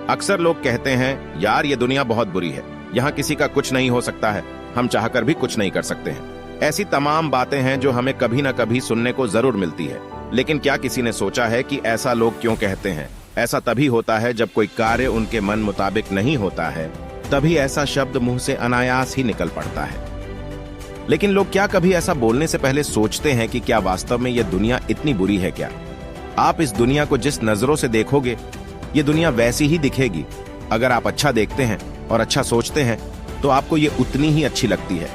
अक्सर लोग कहते हैं, यार ये दुनिया बहुत बुरी है, यहाँ किसी का कुछ नहीं हो सकता है, हम चाहकर भी कुछ नहीं कर सकते हैं। ऐसी तमाम बातें हैं जो हमें कभी ना कभी सुनने को जरूर मिलती है। लेकिन क्या किसी ने सोचा है कि ऐसा लोग क्यों कहते हैं? ऐसा तभी होता है जब कोई कार्य उनके मन मुताबिक नहीं होता है, तभी ऐसा शब्द मुंह से अनायास ही निकल पड़ता है। लेकिन लोग क्या कभी ऐसा बोलने से पहले सोचते हैं कि क्या वास्तव में यह दुनिया इतनी बुरी है क्या? आप इस दुनिया को जिस नजरों से देखोगे, ये दुनिया वैसी ही दिखेगी। अगर आप अच्छा देखते हैं और अच्छा सोचते हैं तो आपको ये उतनी ही अच्छी लगती है।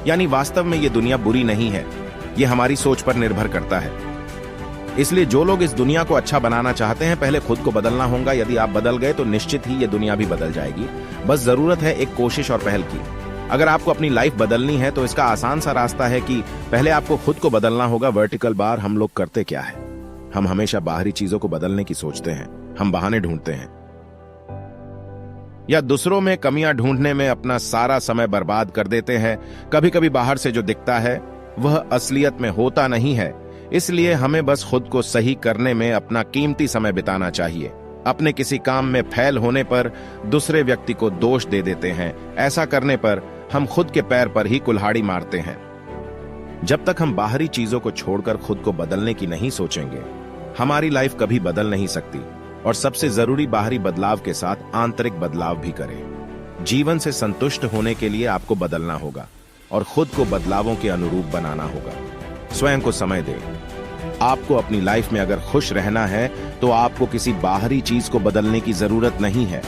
यानी वास्तव में ये दुनिया बुरी नहीं है, ये हमारी सोच पर निर्भर करता है। इसलिए जो लोग इस दुनिया को अच्छा बनाना चाहते हैं, पहले खुद को बदलना होगा। यदि आप बदल गए तो निश्चित ही ये दुनिया भी बदल जाएगी। बस जरूरत है एक कोशिश और पहल की। अगर आपको अपनी लाइफ बदलनी है तो इसका आसान सा रास्ता है कि पहले आपको खुद को बदलना होगा। वर्टिकल बार हम लोग करते क्या है? हम हमेशा बाहरी चीजों को बदलने की सोचते हैं। हम बहाने ढूंढते हैं या दूसरों में कमियां ढूंढने में अपना सारा समय बर्बाद कर देते हैं। कभी कभी बाहर से जो दिखता है वह असलियत में होता नहीं है। इसलिए हमें बस खुद को सही करने में अपना कीमती समय बिताना चाहिए। अपने किसी काम में फेल होने पर दूसरे व्यक्ति को दोष दे देते हैं। ऐसा करने पर हम खुद के पैर पर ही कुल्हाड़ी मारते हैं। जब तक हम बाहरी चीजों को छोड़कर खुद को बदलने की नहीं सोचेंगे, हमारी लाइफ कभी बदल नहीं सकती। और सबसे जरूरी, बाहरी बदलाव के साथ आंतरिक बदलाव भी करें। जीवन से संतुष्ट होने के लिए आपको बदलना होगा और खुद को बदलावों के अनुरूप बनाना होगा। स्वयं को समय दें। आपको अपनी लाइफ में अगर खुश रहना है तो आपको किसी बाहरी चीज को बदलने की जरूरत नहीं है।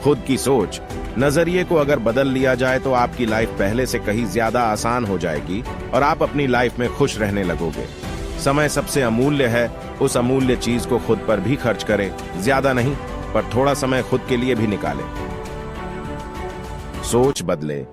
खुद की सोच, नजरिए को अगर बदल लिया जाए तो आपकी लाइफ पहले से कहीं ज्यादा आसान हो जाएगी और आप अपनी लाइफ में खुश रहने लगोगे। समय सबसे अमूल्य है, उस अमूल्य चीज को खुद पर भी खर्च करें। ज्यादा नहीं, पर थोड़ा समय खुद के लिए भी निकालें। सोच बदले।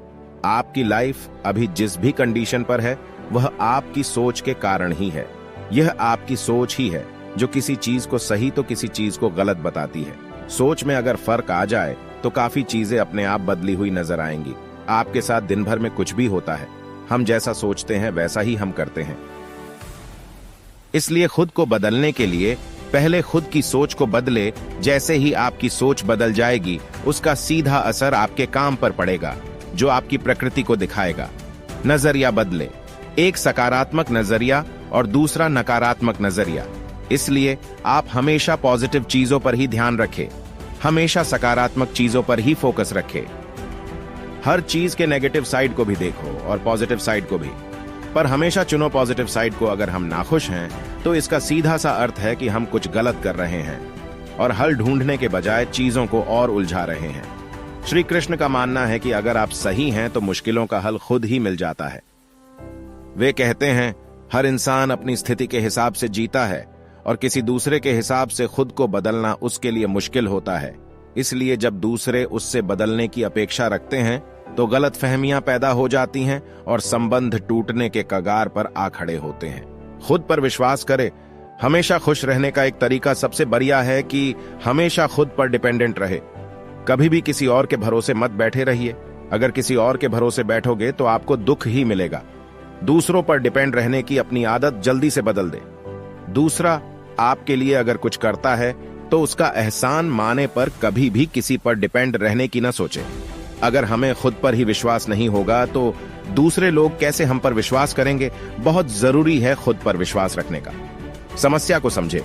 आपकी लाइफ अभी जिस भी कंडीशन पर है वह आपकी सोच के कारण ही है। यह आपकी सोच ही है जो किसी चीज को सही तो किसी चीज को गलत बताती है। सोच में अगर फर्क आ जाए तो काफी चीजें अपने आप बदली हुई नजर आएंगी। आपके साथ दिन भर में कुछ भी होता है, हम जैसा सोचते हैं वैसा ही हम करते हैं। इसलिए खुद को बदलने के लिए पहले खुद की सोच को बदले। जैसे ही आपकी सोच बदल जाएगी, उसका सीधा असर आपके काम पर पड़ेगा, जो आपकी प्रकृति को दिखाएगा। नजरिया बदले। एक सकारात्मक नजरिया और दूसरा नकारात्मक नजरिया। इसलिए आप हमेशा पॉजिटिव चीजों पर ही ध्यान रखें। हमेशा सकारात्मक चीजों पर ही फोकस रखें। हर चीज के नेगेटिव साइड को भी देखो और पॉजिटिव साइड को भी, पर हमेशा चुनो पॉजिटिव साइड को। अगर हम नाखुश हैं तो इसका सीधा सा अर्थ है कि हम कुछ गलत कर रहे हैं और हल ढूंढने के बजाय चीजों को और उलझा रहे हैं। श्री कृष्ण का मानना है कि अगर आप सही हैं तो मुश्किलों का हल खुद ही मिल जाता है। वे कहते हैं, हर इंसान अपनी स्थिति के हिसाब से जीता है और किसी दूसरे के हिसाब से खुद को बदलना उसके लिए मुश्किल होता है। इसलिए जब दूसरे उससे बदलने की अपेक्षा रखते हैं तो गलतफहमियां पैदा हो जाती हैं और संबंध टूटने के कगार पर आ खड़े होते हैं। खुद पर विश्वास करें। हमेशा खुश रहने का एक तरीका सबसे बढ़िया है कि हमेशा खुद पर डिपेंडेंट रहे। कभी भी किसी और के भरोसे मत बैठे रहिए। अगर किसी और के भरोसे बैठोगे तो आपको दुख ही मिलेगा। दूसरों पर डिपेंड रहने की अपनी आदत जल्दी से बदल दे। दूसरा आपके लिए अगर कुछ करता है तो उसका एहसान माने पर कभी भी किसी पर डिपेंड रहने की ना सोचे। अगर हमें खुद पर ही विश्वास नहीं होगा तो दूसरे लोग कैसे हम पर विश्वास करेंगे? बहुत जरूरी है खुद पर विश्वास रखने का। समस्या को समझे।